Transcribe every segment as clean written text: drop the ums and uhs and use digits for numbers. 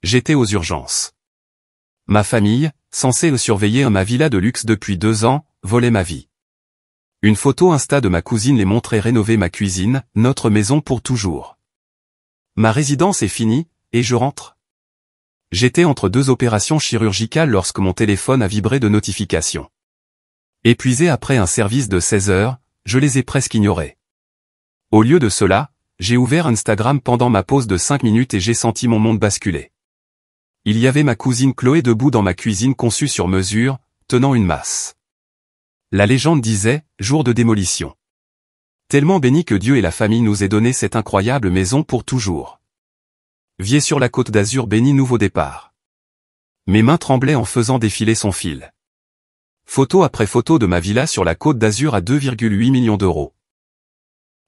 J'étais aux urgences. Ma famille, censée surveiller ma villa de luxe depuis 2 ans, volait ma vie. Une photo Insta de ma cousine les montrait rénover ma cuisine, notre maison pour toujours. Ma résidence est finie, et je rentre. J'étais entre 2 opérations chirurgicales lorsque mon téléphone a vibré de notifications. Épuisé après un service de 16 heures, je les ai presque ignorés. Au lieu de cela, j'ai ouvert Instagram pendant ma pause de 5 minutes et j'ai senti mon monde basculer. Il y avait ma cousine Chloé debout dans ma cuisine conçue sur mesure, tenant une masse. La légende disait, jour de démolition. Tellement béni que Dieu et la famille nous aient donné cette incroyable maison pour toujours. Viez sur la Côte d'Azur béni nouveau départ. Mes mains tremblaient en faisant défiler son fil. Photo après photo de ma villa sur la Côte d'Azur à 2,8 millions d'euros.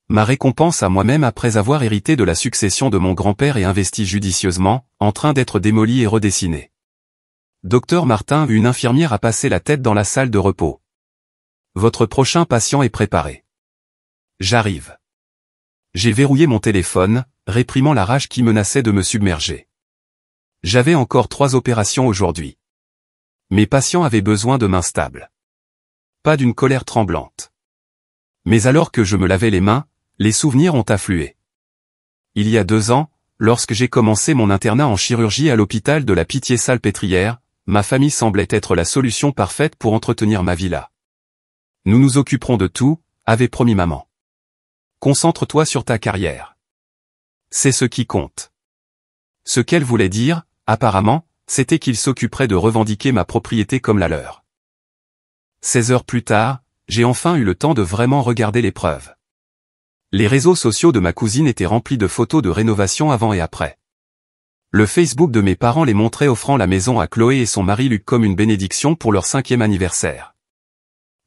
Ma récompense à moi-même après avoir hérité de la succession de mon grand-père et investi judicieusement, en train d'être démolie et redessinée. Docteur Martin, une infirmière a passé la tête dans la salle de repos. Votre prochain patient est préparé. J'arrive. J'ai verrouillé mon téléphone, réprimant la rage qui menaçait de me submerger. J'avais encore 3 opérations aujourd'hui. Mes patients avaient besoin de mains stables. Pas d'une colère tremblante. Mais alors que je me lavais les mains, les souvenirs ont afflué. Il y a 2 ans, lorsque j'ai commencé mon internat en chirurgie à l'hôpital de la Pitié-Salpêtrière, ma famille semblait être la solution parfaite pour entretenir ma villa. Nous nous occuperons de tout, avait promis maman. Concentre-toi sur ta carrière. C'est ce qui compte. Ce qu'elle voulait dire, apparemment, c'était qu'il s'occuperait de revendiquer ma propriété comme la leur. 16 heures plus tard, j'ai enfin eu le temps de vraiment regarder les preuves. Les réseaux sociaux de ma cousine étaient remplis de photos de rénovation avant et après. Le Facebook de mes parents les montrait offrant la maison à Chloé et son mari Luc comme une bénédiction pour leur 5e anniversaire.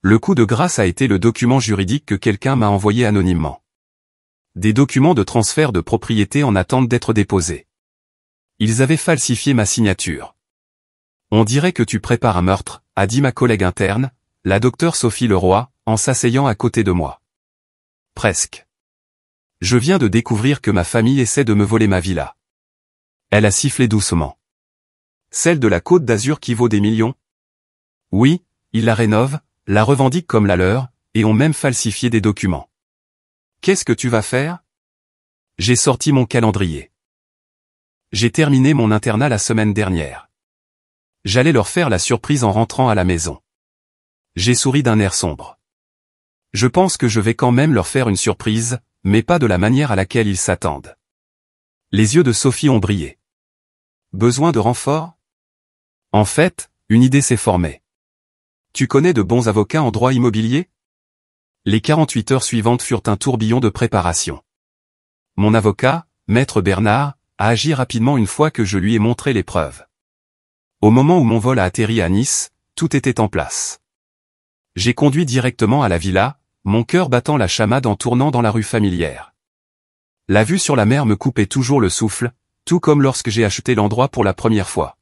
Le coup de grâce a été le document juridique que quelqu'un m'a envoyé anonymement. Des documents de transfert de propriété en attente d'être déposés. Ils avaient falsifié ma signature. On dirait que tu prépares un meurtre, a dit ma collègue interne, la docteure Sophie Leroy, en s'asseyant à côté de moi. Presque. Je viens de découvrir que ma famille essaie de me voler ma villa. Elle a sifflé doucement. Celle de la Côte d'Azur qui vaut des millions? Oui, ils la rénovent, la revendiquent comme la leur, et ont même falsifié des documents. Qu'est-ce que tu vas faire? J'ai sorti mon calendrier. J'ai terminé mon internat la semaine dernière. J'allais leur faire la surprise en rentrant à la maison. J'ai souri d'un air sombre. Je pense que je vais quand même leur faire une surprise, mais pas de la manière à laquelle ils s'attendent. Les yeux de Sophie ont brillé. Besoin de renfort? En fait, une idée s'est formée. Tu connais de bons avocats en droit immobilier? Les 48 heures suivantes furent un tourbillon de préparation. Mon avocat, Maître Bernard, a agi rapidement une fois que je lui ai montré les preuves. Au moment où mon vol a atterri à Nice, tout était en place. J'ai conduit directement à la villa, mon cœur battant la chamade en tournant dans la rue familière. La vue sur la mer me coupait toujours le souffle, tout comme lorsque j'ai acheté l'endroit pour la première fois.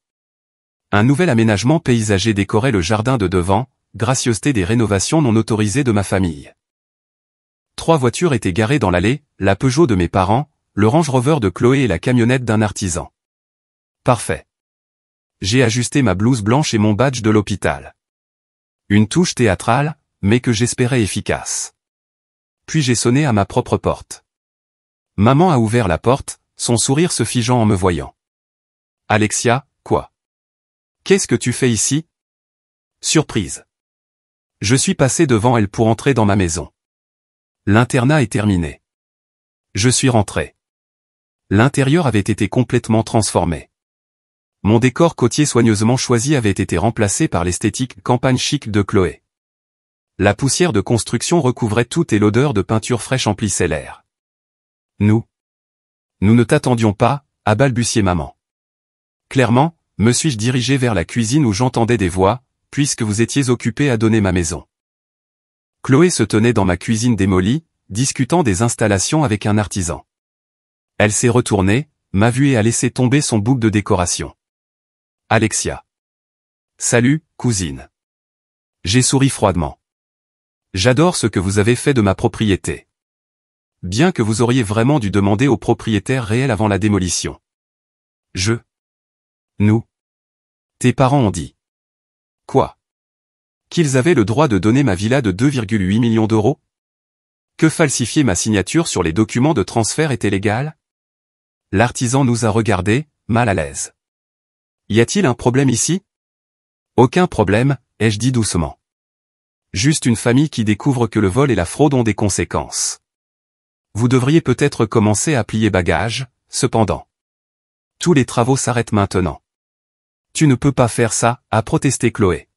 Un nouvel aménagement paysager décorait le jardin de devant, gracieuseté des rénovations non autorisées de ma famille. 3 voitures étaient garées dans l'allée, la Peugeot de mes parents, le Range Rover de Chloé et la camionnette d'un artisan. Parfait. J'ai ajusté ma blouse blanche et mon badge de l'hôpital. Une touche théâtrale, mais que j'espérais efficace. Puis j'ai sonné à ma propre porte. Maman a ouvert la porte, son sourire se figeant en me voyant. Alexia, quoi? Qu'est-ce que tu fais ici? Surprise. Je suis passé devant elle pour entrer dans ma maison. L'internat est terminé. Je suis rentré. L'intérieur avait été complètement transformé. Mon décor côtier soigneusement choisi avait été remplacé par l'esthétique campagne chic de Chloé. La poussière de construction recouvrait tout et l'odeur de peinture fraîche emplissait l'air. Nous ne t'attendions pas, a balbutié maman. Clairement, me suis-je dirigé vers la cuisine où j'entendais des voix, puisque vous étiez occupé à donner ma maison. Chloé se tenait dans ma cuisine démolie, discutant des installations avec un artisan. Elle s'est retournée, m'a vu et a laissé tomber son bouc de décoration. Alexia. Salut, cousine. J'ai souri froidement. J'adore ce que vous avez fait de ma propriété. Bien que vous auriez vraiment dû demander au propriétaire réel avant la démolition. Nous. Tes parents ont dit. Quoi? Qu'ils avaient le droit de donner ma villa de 2,8 millions d'euros? Que falsifier ma signature sur les documents de transfert était légal? L'artisan nous a regardés, mal à l'aise. Y a-t-il un problème ici? Aucun problème, ai-je dit doucement. Juste une famille qui découvre que le vol et la fraude ont des conséquences. Vous devriez peut-être commencer à plier bagages, cependant. Tous les travaux s'arrêtent maintenant. Tu ne peux pas faire ça, a protesté Chloé.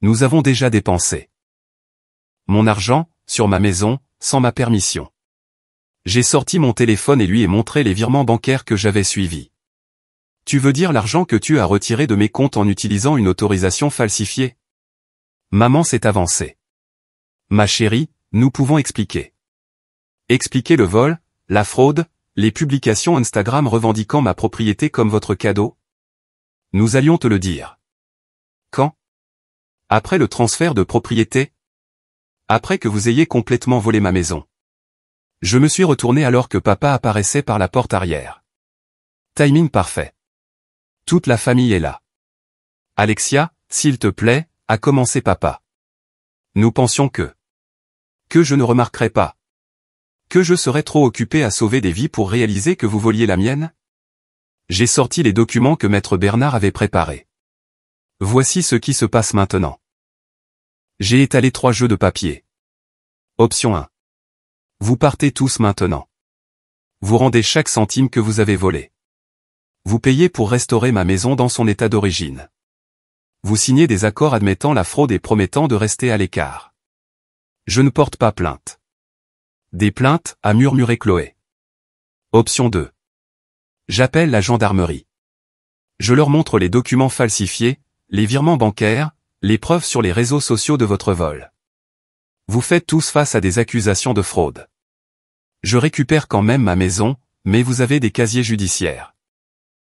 Nous avons déjà dépensé mon argent, sur ma maison, sans ma permission. J'ai sorti mon téléphone et lui ai montré les virements bancaires que j'avais suivis. Tu veux dire l'argent que tu as retiré de mes comptes en utilisant une autorisation falsifiée? Maman s'est avancée. Ma chérie, nous pouvons expliquer. Expliquer le vol, la fraude, les publications Instagram revendiquant ma propriété comme votre cadeau? Nous allions te le dire. Quand? Après le transfert de propriété? Après que vous ayez complètement volé ma maison. Je me suis retourné alors que papa apparaissait par la porte arrière. Timing parfait. Toute la famille est là. Alexia, s'il te plaît, a commencé papa. Nous pensions que je ne remarquerais pas. Que je serais trop occupé à sauver des vies pour réaliser que vous voliez la mienne? J'ai sorti les documents que maître Bernard avait préparés. Voici ce qui se passe maintenant. J'ai étalé 3 jeux de papier. Option 1. Vous partez tous maintenant. Vous rendez chaque centime que vous avez volé. Vous payez pour restaurer ma maison dans son état d'origine. Vous signez des accords admettant la fraude et promettant de rester à l'écart. Je ne porte pas plainte. Des plaintes, a murmuré Chloé. Option 2. J'appelle la gendarmerie. Je leur montre les documents falsifiés, les virements bancaires, les preuves sur les réseaux sociaux de votre vol. Vous faites tous face à des accusations de fraude. Je récupère quand même ma maison, mais vous avez des casiers judiciaires.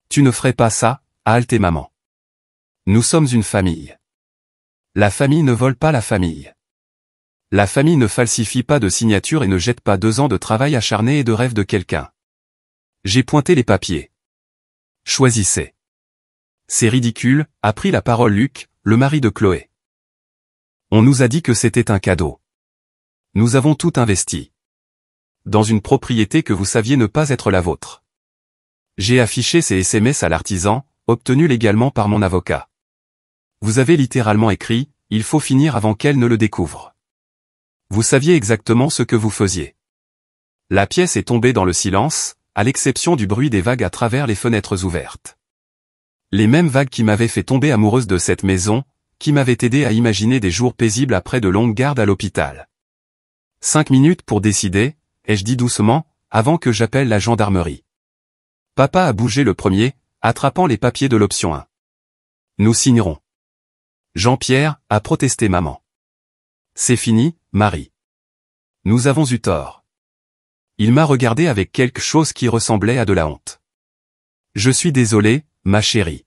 Tu ne ferais pas ça, a haleté maman. Nous sommes une famille. La famille ne vole pas la famille. La famille ne falsifie pas de signature et ne jette pas 2 ans de travail acharné et de rêve de quelqu'un. J'ai pointé les papiers. Choisissez. C'est ridicule, a pris la parole Luc, le mari de Chloé. On nous a dit que c'était un cadeau. Nous avons tout investi. Dans une propriété que vous saviez ne pas être la vôtre. J'ai affiché ces SMS à l'artisan, obtenus légalement par mon avocat. Vous avez littéralement écrit, il faut finir avant qu'elle ne le découvre. Vous saviez exactement ce que vous faisiez. La pièce est tombée dans le silence, à l'exception du bruit des vagues à travers les fenêtres ouvertes. Les mêmes vagues qui m'avaient fait tomber amoureuse de cette maison, qui m'avaient aidé à imaginer des jours paisibles après de longues gardes à l'hôpital. 5 minutes pour décider, ai-je dit doucement, avant que j'appelle la gendarmerie. Papa a bougé le premier, attrapant les papiers de l'option 1. Nous signerons. Jean-Pierre, a protesté maman. C'est fini, Marie. Nous avons eu tort. Il m'a regardé avec quelque chose qui ressemblait à de la honte. Je suis désolé, ma chérie.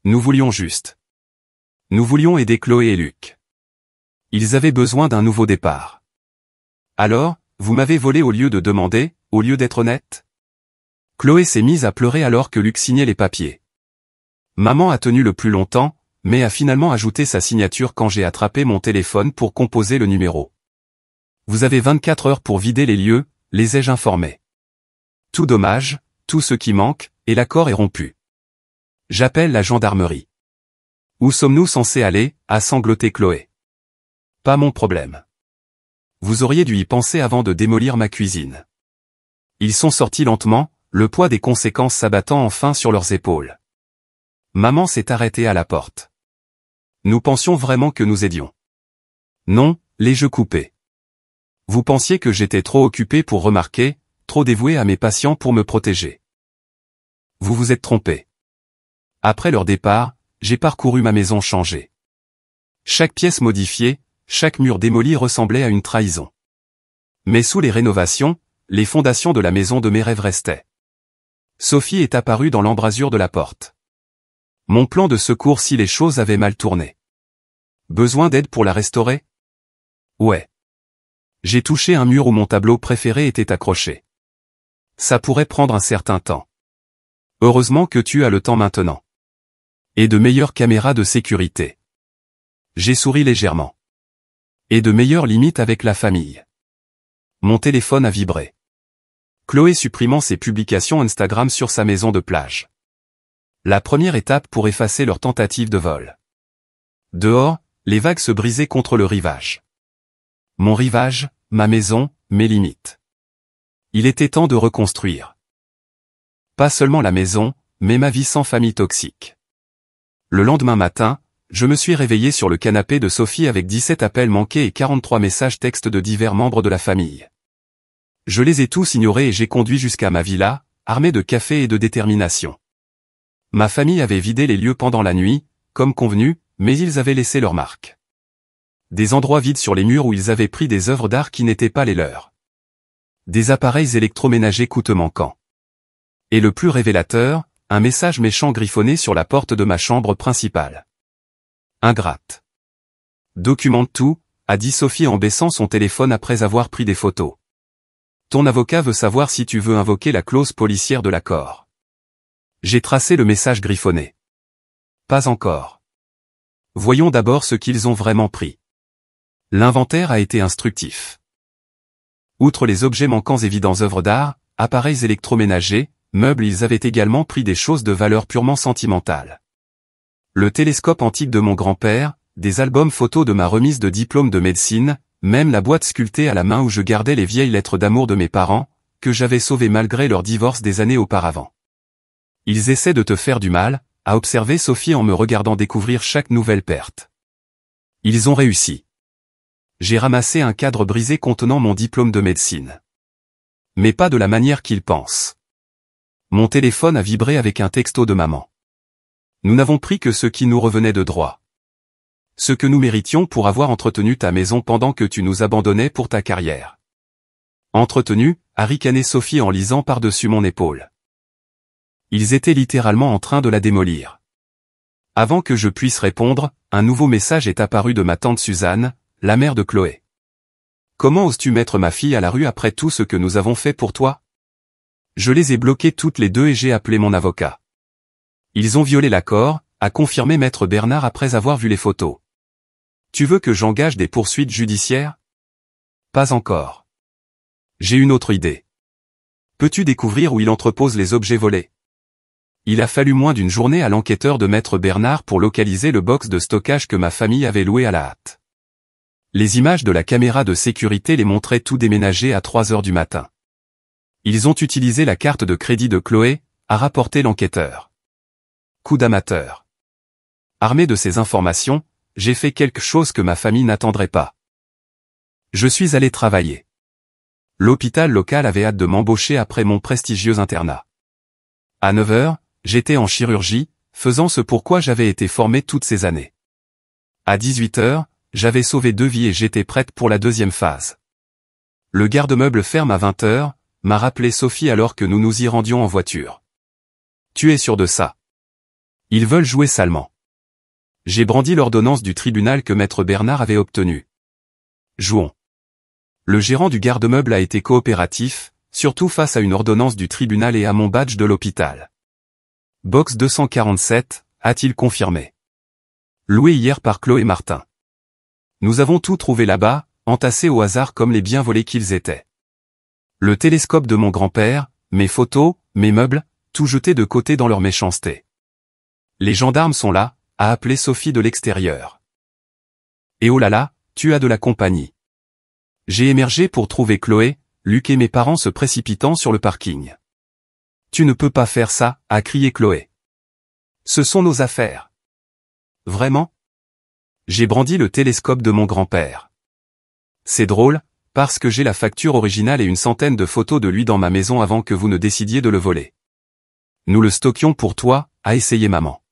Nous voulions juste. Nous voulions aider Chloé et Luc. Ils avaient besoin d'un nouveau départ. Alors, vous m'avez volé au lieu de demander, au lieu d'être honnête? Chloé s'est mise à pleurer alors que Luc signait les papiers. Maman a tenu le plus longtemps, mais a finalement ajouté sa signature quand j'ai attrapé mon téléphone pour composer le numéro. Vous avez 24 heures pour vider les lieux, les ai-je informés. Tout dommage, tout ce qui manque, et l'accord est rompu. J'appelle la gendarmerie. Où sommes-nous censés aller, a sangloté Chloé. Pas mon problème. Vous auriez dû y penser avant de démolir ma cuisine. Ils sont sortis lentement, le poids des conséquences s'abattant enfin sur leurs épaules. Maman s'est arrêtée à la porte. Nous pensions vraiment que nous aidions. Non, les jeux coupés. Vous pensiez que j'étais trop occupé pour remarquer, trop dévoué à mes patients pour me protéger. Vous vous êtes trompé. Après leur départ, j'ai parcouru ma maison changée. Chaque pièce modifiée, chaque mur démoli ressemblait à une trahison. Mais sous les rénovations, les fondations de la maison de mes rêves restaient. Sophie est apparue dans l'embrasure de la porte. Mon plan de secours si les choses avaient mal tourné. Besoin d'aide pour la restaurer? Ouais. J'ai touché un mur où mon tableau préféré était accroché. Ça pourrait prendre un certain temps. Heureusement que tu as le temps maintenant. Et de meilleures caméras de sécurité. J'ai souri légèrement. Et de meilleures limites avec la famille. Mon téléphone a vibré. Chloé supprimant ses publications Instagram sur sa maison de plage. La première étape pour effacer leur tentative de vol. Dehors, les vagues se brisaient contre le rivage. Mon rivage, ma maison, mes limites. Il était temps de reconstruire. Pas seulement la maison, mais ma vie sans famille toxique. Le lendemain matin, je me suis réveillé sur le canapé de Sophie avec 17 appels manqués et 43 messages textes de divers membres de la famille. Je les ai tous ignorés et j'ai conduit jusqu'à ma villa, armé de café et de détermination. Ma famille avait vidé les lieux pendant la nuit, comme convenu, mais ils avaient laissé leur marque. Des endroits vides sur les murs où ils avaient pris des œuvres d'art qui n'étaient pas les leurs. Des appareils électroménagers coûteux manquants. Et le plus révélateur, un message méchant griffonné sur la porte de ma chambre principale. Ingrate. Documente tout, a dit Sophie en baissant son téléphone après avoir pris des photos. Ton avocat veut savoir si tu veux invoquer la clause policière de l'accord. J'ai tracé le message griffonné. Pas encore. Voyons d'abord ce qu'ils ont vraiment pris. L'inventaire a été instructif. Outre les objets manquants évidents œuvres d'art, appareils électroménagers, meubles, ils avaient également pris des choses de valeur purement sentimentale. Le télescope antique de mon grand-père, des albums photos de ma remise de diplôme de médecine, même la boîte sculptée à la main où je gardais les vieilles lettres d'amour de mes parents, que j'avais sauvées malgré leur divorce des années auparavant. Ils essaient de te faire du mal, a observé Sophie en me regardant découvrir chaque nouvelle perte. Ils ont réussi. J'ai ramassé un cadre brisé contenant mon diplôme de médecine. Mais pas de la manière qu'ils pensent. Mon téléphone a vibré avec un texto de maman. Nous n'avons pris que ce qui nous revenait de droit. Ce que nous méritions pour avoir entretenu ta maison pendant que tu nous abandonnais pour ta carrière. Entretenu, a ricané Sophie en lisant par-dessus mon épaule. Ils étaient littéralement en train de la démolir. Avant que je puisse répondre, un nouveau message est apparu de ma tante Suzanne, la mère de Chloé. Comment oses-tu mettre ma fille à la rue après tout ce que nous avons fait pour toi? Je les ai bloquées toutes les deux et j'ai appelé mon avocat. Ils ont violé l'accord, a confirmé maître Bernard après avoir vu les photos. Tu veux que j'engage des poursuites judiciaires? Pas encore. J'ai une autre idée. Peux-tu découvrir où il entrepose les objets volés? Il a fallu moins d'une journée à l'enquêteur de maître Bernard pour localiser le box de stockage que ma famille avait loué à la hâte. Les images de la caméra de sécurité les montraient tout déménagé à 3 heures du matin. Ils ont utilisé la carte de crédit de Chloé, a rapporté l'enquêteur. Coup d'amateur. Armé de ces informations, j'ai fait quelque chose que ma famille n'attendrait pas. Je suis allé travailler. L'hôpital local avait hâte de m'embaucher après mon prestigieux internat. À 9 heures, j'étais en chirurgie, faisant ce pourquoi j'avais été formé toutes ces années. À 18 heures, j'avais sauvé 2 vies et j'étais prête pour la deuxième phase. Le garde-meuble ferme à 20 heures, m'a rappelé Sophie alors que nous nous y rendions en voiture. Tu es sûr de ça? Ils veulent jouer salement. J'ai brandi l'ordonnance du tribunal que maître Bernard avait obtenue. Jouons. Le gérant du garde-meuble a été coopératif, surtout face à une ordonnance du tribunal et à mon badge de l'hôpital. Box 247, a-t-il confirmé. Loué hier par Chloé Martin. Nous avons tout trouvé là-bas, entassé au hasard comme les biens volés qu'ils étaient. Le télescope de mon grand-père, mes photos, mes meubles, tout jeté de côté dans leur méchanceté. Les gendarmes sont là, a appelé Sophie de l'extérieur. Et oh là là, tu as de la compagnie. J'ai émergé pour trouver Chloé, Luc et mes parents se précipitant sur le parking. Tu ne peux pas faire ça, a crié Chloé. Ce sont nos affaires. Vraiment? J'ai brandi le télescope de mon grand-père. C'est drôle, parce que j'ai la facture originale et une centaine de photos de lui dans ma maison avant que vous ne décidiez de le voler. Nous le stockions pour toi, a essayé maman.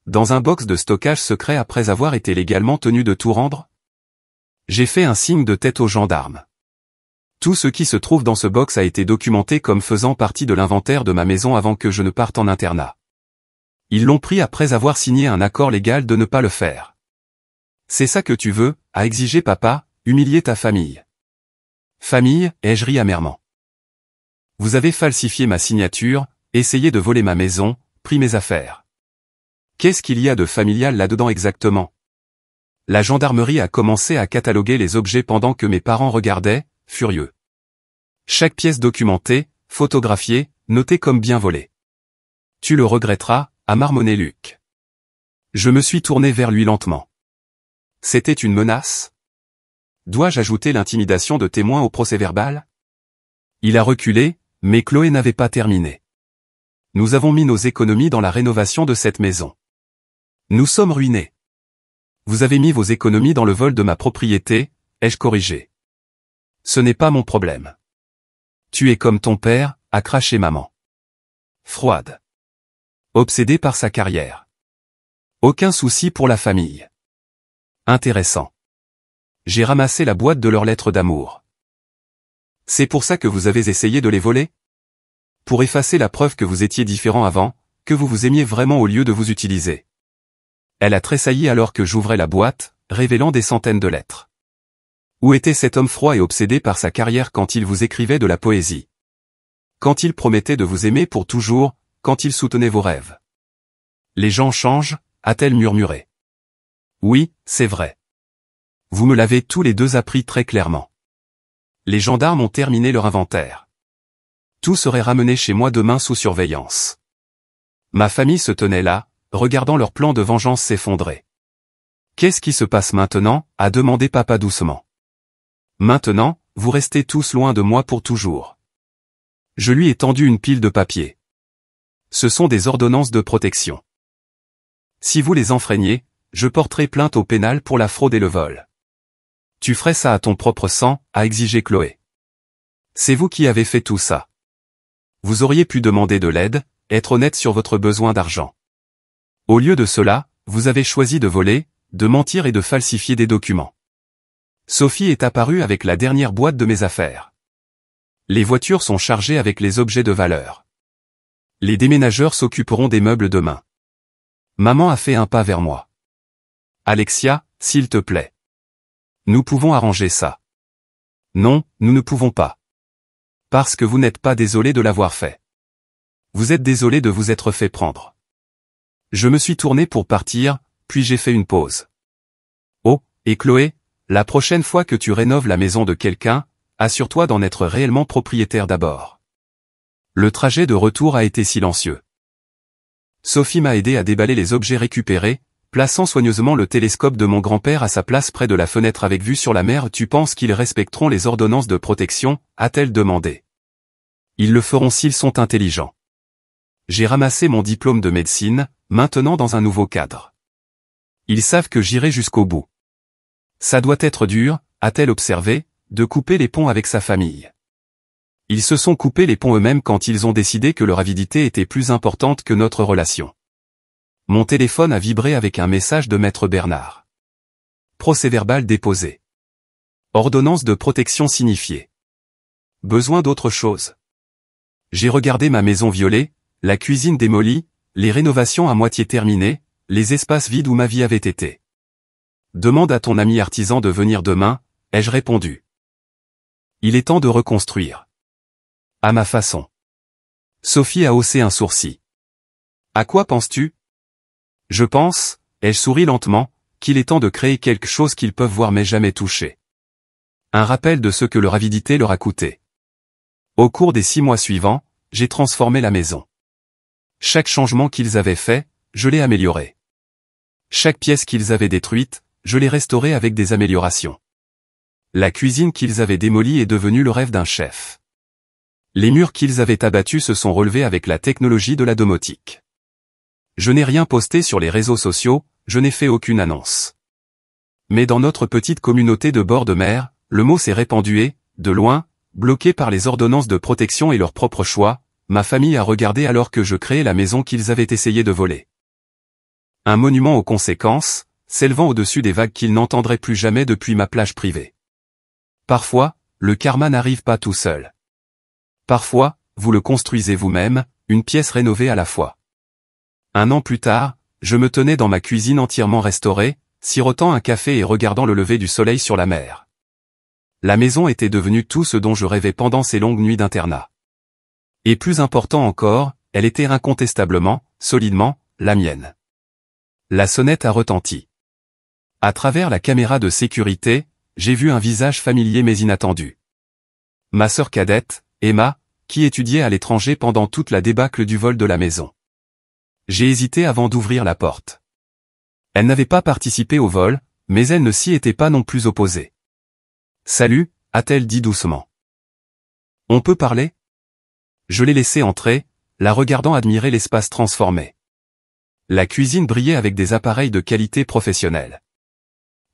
Dans un box de stockage secret après avoir été légalement tenu de tout rendre? J'ai fait un signe de tête aux gendarmes. Tout ce qui se trouve dans ce box a été documenté comme faisant partie de l'inventaire de ma maison avant que je ne parte en internat. Ils l'ont pris après avoir signé un accord légal de ne pas le faire. C'est ça que tu veux, a exigé papa, humilier ta famille. Famille, ai-je ri amèrement. Vous avez falsifié ma signature, essayé de voler ma maison, pris mes affaires. Qu'est-ce qu'il y a de familial là-dedans exactement? La gendarmerie a commencé à cataloguer les objets pendant que mes parents regardaient, furieux. Chaque pièce documentée, photographiée, notée comme bien volée. Tu le regretteras, a marmonné Luc. Je me suis tourné vers lui lentement. C'était une menace? Dois-je ajouter l'intimidation de témoin au procès-verbal? Il a reculé, mais Chloé n'avait pas terminé. Nous avons mis nos économies dans la rénovation de cette maison. Nous sommes ruinés. Vous avez mis vos économies dans le vol de ma propriété, ai-je corrigé. Ce n'est pas mon problème. Tu es comme ton père, a craché maman. Froide. Obsédée par sa carrière. Aucun souci pour la famille. Intéressant. J'ai ramassé la boîte de leurs lettres d'amour. C'est pour ça que vous avez essayé de les voler? Pour effacer la preuve que vous étiez différent avant, que vous vous aimiez vraiment au lieu de vous utiliser. Elle a tressailli alors que j'ouvrais la boîte, révélant des centaines de lettres. Où était cet homme froid et obsédé par sa carrière quand il vous écrivait de la poésie? Quand il promettait de vous aimer pour toujours, quand il soutenait vos rêves? Les gens changent, a-t-elle murmuré. Oui, c'est vrai. Vous me l'avez tous les deux appris très clairement. Les gendarmes ont terminé leur inventaire. Tout serait ramené chez moi demain sous surveillance. Ma famille se tenait là, regardant leur plan de vengeance s'effondrer. Qu'est-ce qui se passe maintenant? A demandé papa doucement. Maintenant, vous restez tous loin de moi pour toujours. Je lui ai tendu une pile de papiers. Ce sont des ordonnances de protection. Si vous les enfreignez, je porterai plainte au pénal pour la fraude et le vol. Tu ferais ça à ton propre sang, a exigé Chloé. C'est vous qui avez fait tout ça. Vous auriez pu demander de l'aide, être honnête sur votre besoin d'argent. Au lieu de cela, vous avez choisi de voler, de mentir et de falsifier des documents. Sophie est apparue avec la dernière boîte de mes affaires. Les voitures sont chargées avec les objets de valeur. Les déménageurs s'occuperont des meubles demain. Maman a fait un pas vers moi. Alexia, s'il te plaît. Nous pouvons arranger ça. Non, nous ne pouvons pas. Parce que vous n'êtes pas désolé de l'avoir fait. Vous êtes désolé de vous être fait prendre. Je me suis tourné pour partir, puis j'ai fait une pause. Oh, et Chloé, la prochaine fois que tu rénoves la maison de quelqu'un, assure-toi d'en être réellement propriétaire d'abord. Le trajet de retour a été silencieux. Sophie m'a aidé à déballer les objets récupérés, plaçant soigneusement le télescope de mon grand-père à sa place près de la fenêtre avec vue sur la mer. Tu penses qu'ils respecteront les ordonnances de protection, a-t-elle demandé. Ils le feront s'ils sont intelligents. J'ai ramassé mon diplôme de médecine, maintenant dans un nouveau cadre. Ils savent que j'irai jusqu'au bout. Ça doit être dur, a-t-elle observé, de couper les ponts avec sa famille. Ils se sont coupés les ponts eux-mêmes quand ils ont décidé que leur avidité était plus importante que notre relation. Mon téléphone a vibré avec un message de Maître Bernard. Procès-verbal déposé. Ordonnance de protection signifiée. Besoin d'autre chose. J'ai regardé ma maison violée, la cuisine démolie, les rénovations à moitié terminées, les espaces vides où ma vie avait été. Demande à ton ami artisan de venir demain, ai-je répondu. Il est temps de reconstruire. À ma façon. Sophie a haussé un sourcil. À quoi penses-tu? Je pense, ai-je souri lentement, qu'il est temps de créer quelque chose qu'ils peuvent voir mais jamais toucher. Un rappel de ce que leur avidité leur a coûté. Au cours des 6 mois suivants, j'ai transformé la maison. Chaque changement qu'ils avaient fait, je l'ai amélioré. Chaque pièce qu'ils avaient détruite, je l'ai restaurée avec des améliorations. La cuisine qu'ils avaient démolie est devenue le rêve d'un chef. Les murs qu'ils avaient abattus se sont relevés avec la technologie de la domotique. Je n'ai rien posté sur les réseaux sociaux, je n'ai fait aucune annonce. Mais dans notre petite communauté de bord de mer, le mot s'est répandu et, de loin, bloqué par les ordonnances de protection et leurs propres choix, ma famille a regardé alors que je créais la maison qu'ils avaient essayé de voler. Un monument aux conséquences, s'élevant au-dessus des vagues qu'ils n'entendraient plus jamais depuis ma plage privée. Parfois, le karma n'arrive pas tout seul. Parfois, vous le construisez vous-même, une pièce rénovée à la fois. 1 an plus tard, je me tenais dans ma cuisine entièrement restaurée, sirotant un café et regardant le lever du soleil sur la mer. La maison était devenue tout ce dont je rêvais pendant ces longues nuits d'internat. Et plus important encore, elle était incontestablement, solidement, la mienne. La sonnette a retenti. À travers la caméra de sécurité, j'ai vu un visage familier mais inattendu. Ma sœur cadette, Emma, qui étudiait à l'étranger pendant toute la débâcle du vol de la maison. J'ai hésité avant d'ouvrir la porte. Elle n'avait pas participé au vol, mais elle ne s'y était pas non plus opposée. « Salut », a-t-elle dit doucement. « On peut parler ?» Je l'ai laissée entrer, la regardant admirer l'espace transformé. La cuisine brillait avec des appareils de qualité professionnelle.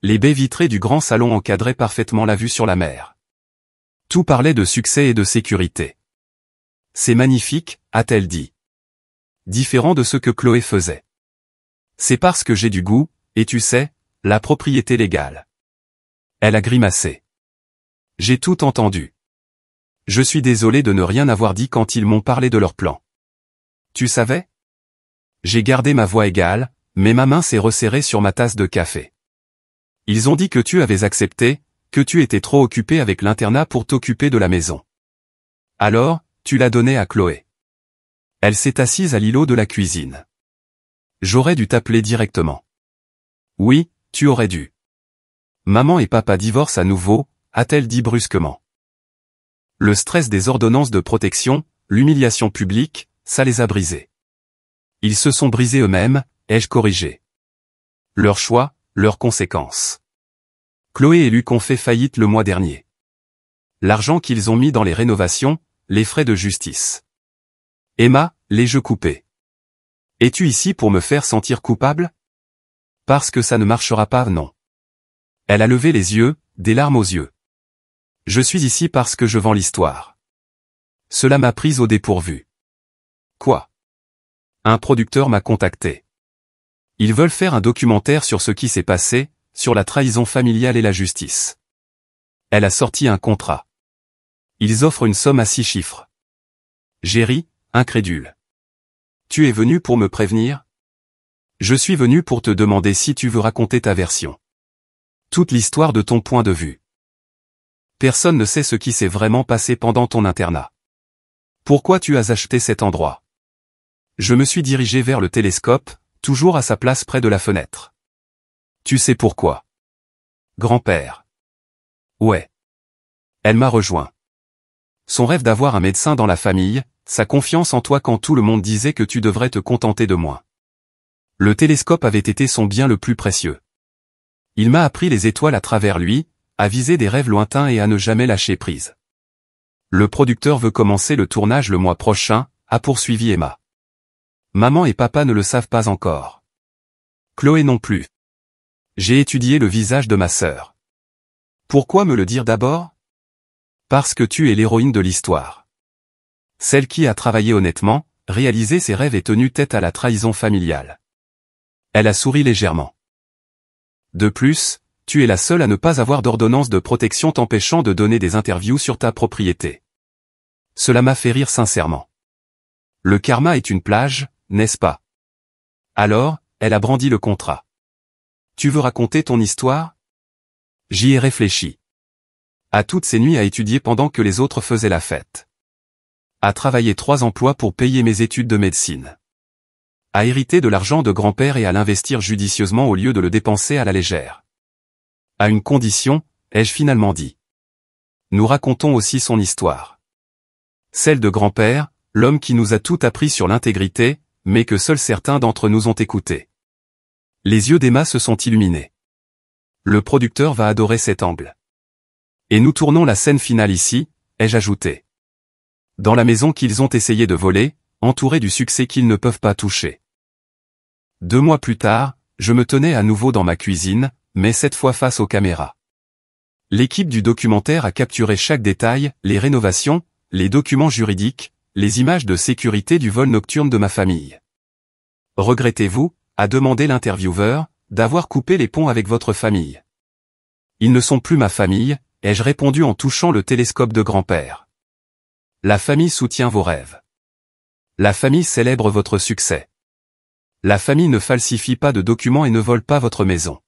Les baies vitrées du grand salon encadraient parfaitement la vue sur la mer. Tout parlait de succès et de sécurité. « C'est magnifique », a-t-elle dit. Différent de ce que Chloé faisait. C'est parce que j'ai du goût, et tu sais, la propriété légale. Elle a grimacé. J'ai tout entendu. Je suis désolé de ne rien avoir dit quand ils m'ont parlé de leur plan. Tu savais? J'ai gardé ma voix égale, mais ma main s'est resserrée sur ma tasse de café. Ils ont dit que tu avais accepté, que tu étais trop occupé avec l'internat pour t'occuper de la maison. Alors, tu l'as donné à Chloé. Elle s'est assise à l'îlot de la cuisine. J'aurais dû t'appeler directement. Oui, tu aurais dû. Maman et papa divorcent à nouveau, a-t-elle dit brusquement. Le stress des ordonnances de protection, l'humiliation publique, ça les a brisés. Ils se sont brisés eux-mêmes, ai-je corrigé. Leur choix, leurs conséquences. Chloé et Luc ont fait faillite le mois dernier. L'argent qu'ils ont mis dans les rénovations, les frais de justice. Emma, les jeux coupés. Es-tu ici pour me faire sentir coupable? Parce que ça ne marchera pas, non. Elle a levé les yeux, des larmes aux yeux. Je suis ici parce que je vends l'histoire. Cela m'a prise au dépourvu. Quoi? Un producteur m'a contacté. Ils veulent faire un documentaire sur ce qui s'est passé, sur la trahison familiale et la justice. Elle a sorti un contrat. Ils offrent une somme à 6 chiffres. J'ai ri, incrédule. Tu es venu pour me prévenir? Je suis venu pour te demander si tu veux raconter ta version. Toute l'histoire de ton point de vue. Personne ne sait ce qui s'est vraiment passé pendant ton internat. Pourquoi tu as acheté cet endroit? Je me suis dirigé vers le télescope, toujours à sa place près de la fenêtre. Tu sais pourquoi? Grand-père. Ouais. Elle m'a rejoint. Son rêve d'avoir un médecin dans la famille, sa confiance en toi quand tout le monde disait que tu devrais te contenter de moi. Le télescope avait été son bien le plus précieux. Il m'a appris les étoiles à travers lui, à viser des rêves lointains et à ne jamais lâcher prise. Le producteur veut commencer le tournage le mois prochain, a poursuivi Emma. Maman et papa ne le savent pas encore. Chloé non plus. J'ai étudié le visage de ma sœur. Pourquoi me le dire d'abord? Parce que tu es l'héroïne de l'histoire. Celle qui a travaillé honnêtement, réalisé ses rêves et tenu tête à la trahison familiale. Elle a souri légèrement. De plus, tu es la seule à ne pas avoir d'ordonnance de protection t'empêchant de donner des interviews sur ta propriété. Cela m'a fait rire sincèrement. Le karma est une plage, n'est-ce pas? Alors, elle a brandi le contrat. Tu veux raconter ton histoire? J'y ai réfléchi. À toutes ces nuits à étudier pendant que les autres faisaient la fête. À travailler 3 emplois pour payer mes études de médecine. À hériter de l'argent de grand-père et à l'investir judicieusement au lieu de le dépenser à la légère. À une condition, ai-je finalement dit. Nous racontons aussi son histoire. Celle de grand-père, l'homme qui nous a tout appris sur l'intégrité, mais que seuls certains d'entre nous ont écouté. Les yeux d'Emma se sont illuminés. Le producteur va adorer cet angle. Et nous tournons la scène finale ici, ai-je ajouté. Dans la maison qu'ils ont essayé de voler, entourée du succès qu'ils ne peuvent pas toucher. 2 mois plus tard, je me tenais à nouveau dans ma cuisine, mais cette fois face aux caméras. L'équipe du documentaire a capturé chaque détail, les rénovations, les documents juridiques, les images de sécurité du vol nocturne de ma famille. Regrettez-vous, a demandé l'intervieweur, d'avoir coupé les ponts avec votre famille? Ils ne sont plus ma famille, ai-je répondu en touchant le télescope de grand-père. La famille soutient vos rêves. La famille célèbre votre succès. La famille ne falsifie pas de documents et ne vole pas votre maison.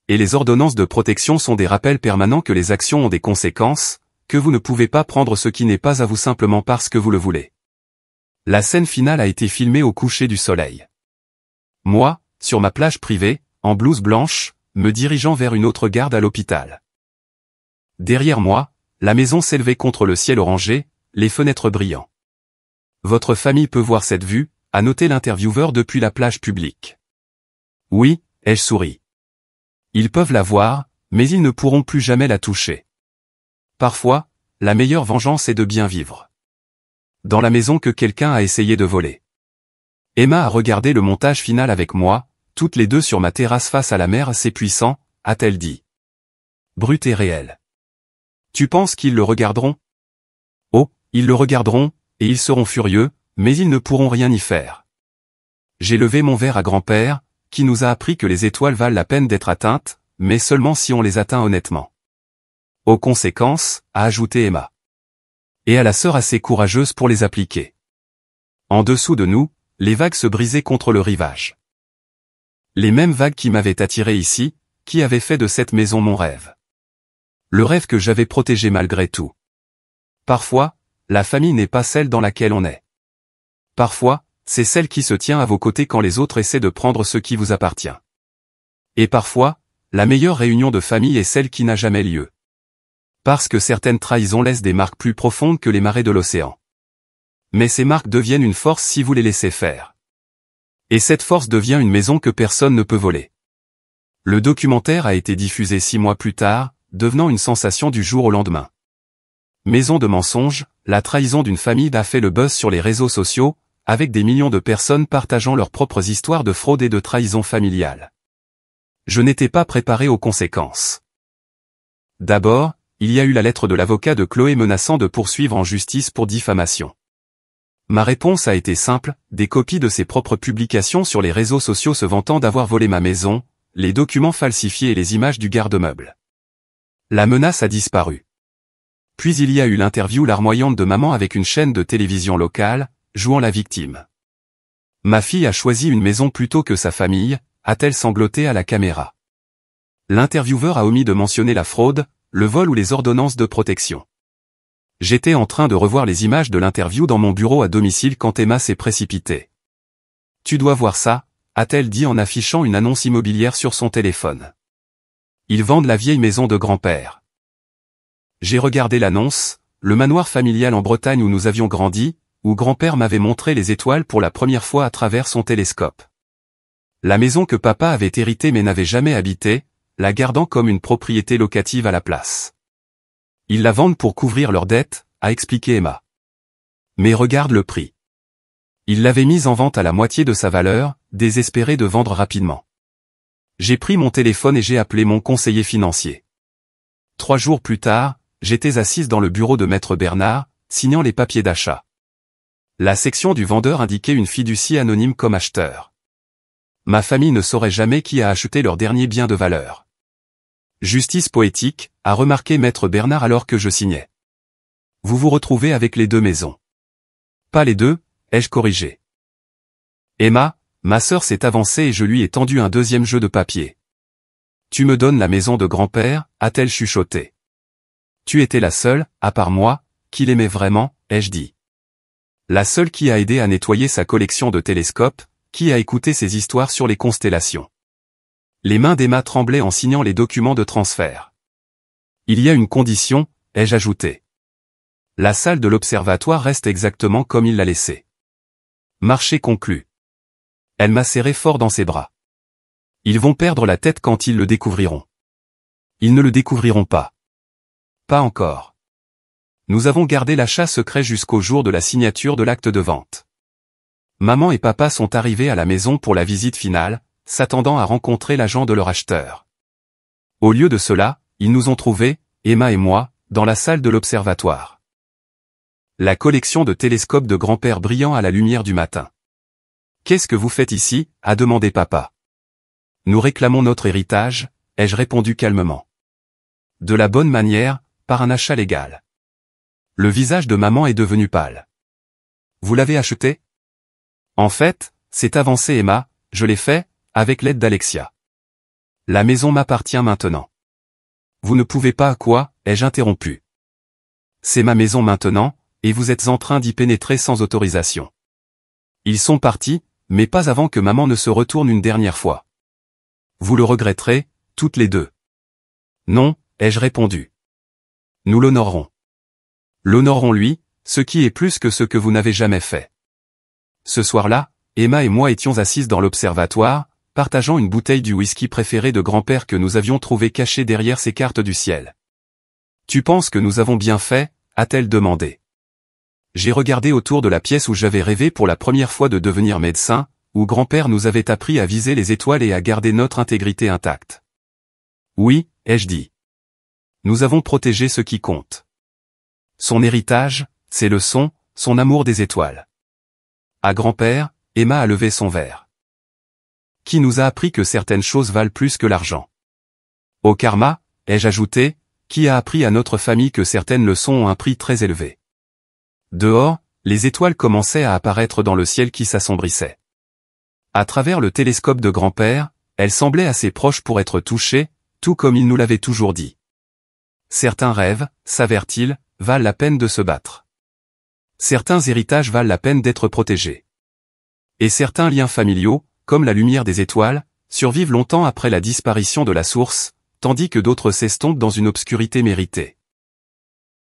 Et les ordonnances de protection sont des rappels permanents que les actions ont des conséquences, que vous ne pouvez pas prendre ce qui n'est pas à vous simplement parce que vous le voulez. La scène finale a été filmée au coucher du soleil. Moi, sur ma plage privée, en blouse blanche, me dirigeant vers une autre garde à l'hôpital. Derrière moi, la maison s'élevait contre le ciel orangé, les fenêtres brillants. Votre famille peut voir cette vue, a noté l'intervieweur depuis la plage publique. Oui, ai-je souri. Ils peuvent la voir, mais ils ne pourront plus jamais la toucher. Parfois, la meilleure vengeance est de bien vivre. Dans la maison que quelqu'un a essayé de voler. Emma a regardé le montage final avec moi, toutes les deux sur ma terrasse face à la mer. C'est puissant, a-t-elle dit. Brut et réel. Tu penses qu'ils le regarderont? Oh, ils le regarderont, et ils seront furieux, mais ils ne pourront rien y faire. J'ai levé mon verre à grand-père, qui nous a appris que les étoiles valent la peine d'être atteintes, mais seulement si on les atteint honnêtement. Aux conséquences, a ajouté Emma. Et à la sœur assez courageuse pour les appliquer. En dessous de nous, les vagues se brisaient contre le rivage. Les mêmes vagues qui m'avaient attiré ici, qui avaient fait de cette maison mon rêve. Le rêve que j'avais protégé malgré tout. Parfois, la famille n'est pas celle dans laquelle on est. Parfois, c'est celle qui se tient à vos côtés quand les autres essaient de prendre ce qui vous appartient. Et parfois, la meilleure réunion de famille est celle qui n'a jamais lieu. Parce que certaines trahisons laissent des marques plus profondes que les marées de l'océan. Mais ces marques deviennent une force si vous les laissez faire. Et cette force devient une maison que personne ne peut voler. Le documentaire a été diffusé 6 mois plus tard, devenant une sensation du jour au lendemain. Maison de mensonges, la trahison d'une famille a fait le buzz sur les réseaux sociaux, avec des millions de personnes partageant leurs propres histoires de fraude et de trahison familiale. Je n'étais pas préparé aux conséquences. D'abord, il y a eu la lettre de l'avocat de Chloé menaçant de poursuivre en justice pour diffamation. Ma réponse a été simple, des copies de ses propres publications sur les réseaux sociaux se vantant d'avoir volé ma maison, les documents falsifiés et les images du garde-meuble. La menace a disparu. Puis il y a eu l'interview larmoyante de maman avec une chaîne de télévision locale, jouant la victime. Ma fille a choisi une maison plutôt que sa famille, a-t-elle sangloté à la caméra. L'intervieweur a omis de mentionner la fraude, le vol ou les ordonnances de protection. J'étais en train de revoir les images de l'interview dans mon bureau à domicile quand Emma s'est précipitée. Tu dois voir ça, a-t-elle dit en affichant une annonce immobilière sur son téléphone. Ils vendent la vieille maison de grand-père. J'ai regardé l'annonce, le manoir familial en Bretagne où nous avions grandi, où grand-père m'avait montré les étoiles pour la première fois à travers son télescope. La maison que papa avait héritée mais n'avait jamais habitée, la gardant comme une propriété locative à la place. Ils la vendent pour couvrir leurs dettes, a expliqué Emma. Mais regarde le prix. Ils l'avaient mise en vente à la moitié de sa valeur, désespérés de vendre rapidement. J'ai pris mon téléphone et j'ai appelé mon conseiller financier. 3 jours plus tard, j'étais assise dans le bureau de Maître Bernard, signant les papiers d'achat. La section du vendeur indiquait une fiducie anonyme comme acheteur. Ma famille ne saurait jamais qui a acheté leur dernier bien de valeur. Justice poétique, a remarqué Maître Bernard alors que je signais. Vous vous retrouvez avec les 2 maisons. Pas les 2, ai-je corrigé. Emma, ma sœur s'est avancée et je lui ai tendu un deuxième jeu de papier. Tu me donnes la maison de grand-père, a-t-elle chuchoté. Tu étais la seule, à part moi, qui l'aimait vraiment, ai-je dit. La seule qui a aidé à nettoyer sa collection de télescopes, qui a écouté ses histoires sur les constellations. Les mains d'Emma tremblaient en signant les documents de transfert. Il y a une condition, ai-je ajouté. La salle de l'observatoire reste exactement comme il l'a laissée. Marché conclu. Elle m'a serré fort dans ses bras. Ils vont perdre la tête quand ils le découvriront. Ils ne le découvriront pas. Pas encore. Nous avons gardé l'achat secret jusqu'au jour de la signature de l'acte de vente. Maman et papa sont arrivés à la maison pour la visite finale, s'attendant à rencontrer l'agent de leur acheteur. Au lieu de cela, ils nous ont trouvés, Emma et moi, dans la salle de l'observatoire. La collection de télescopes de grand-père brillant à la lumière du matin. Qu'est-ce que vous faites ici, a demandé papa. Nous réclamons notre héritage, ai-je répondu calmement. De la bonne manière, par un achat légal. Le visage de maman est devenu pâle. Vous l'avez acheté? En fait, c'est avancé Emma, je l'ai fait, avec l'aide d'Alexia. La maison m'appartient maintenant. Vous ne pouvez pas quoi, ai-je interrompu. C'est ma maison maintenant, et vous êtes en train d'y pénétrer sans autorisation. Ils sont partis, mais pas avant que maman ne se retourne une dernière fois. Vous le regretterez, toutes les deux. Non, ai-je répondu. Nous l'honorerons. L'honorons lui, ce qui est plus que ce que vous n'avez jamais fait. Ce soir-là, Emma et moi étions assises dans l'observatoire, partageant une bouteille du whisky préféré de grand-père que nous avions trouvé cachée derrière ses cartes du ciel. Tu penses que nous avons bien fait, a-t-elle demandé. J'ai regardé autour de la pièce où j'avais rêvé pour la première fois de devenir médecin, où grand-père nous avait appris à viser les étoiles et à garder notre intégrité intacte. Oui, ai-je dit. Nous avons protégé ce qui compte. Son héritage, ses leçons, son amour des étoiles. À grand-père, Emma a levé son verre. Qui nous a appris que certaines choses valent plus que l'argent. Au karma, ai-je ajouté, qui a appris à notre famille que certaines leçons ont un prix très élevé. Dehors, les étoiles commençaient à apparaître dans le ciel qui s'assombrissait. À travers le télescope de grand-père, elles semblaient assez proches pour être touchées, tout comme il nous l'avait toujours dit. Certains rêves, s'avère-t-il, valent la peine de se battre. Certains héritages valent la peine d'être protégés. Et certains liens familiaux, comme la lumière des étoiles, survivent longtemps après la disparition de la source, tandis que d'autres s'estompent dans une obscurité méritée.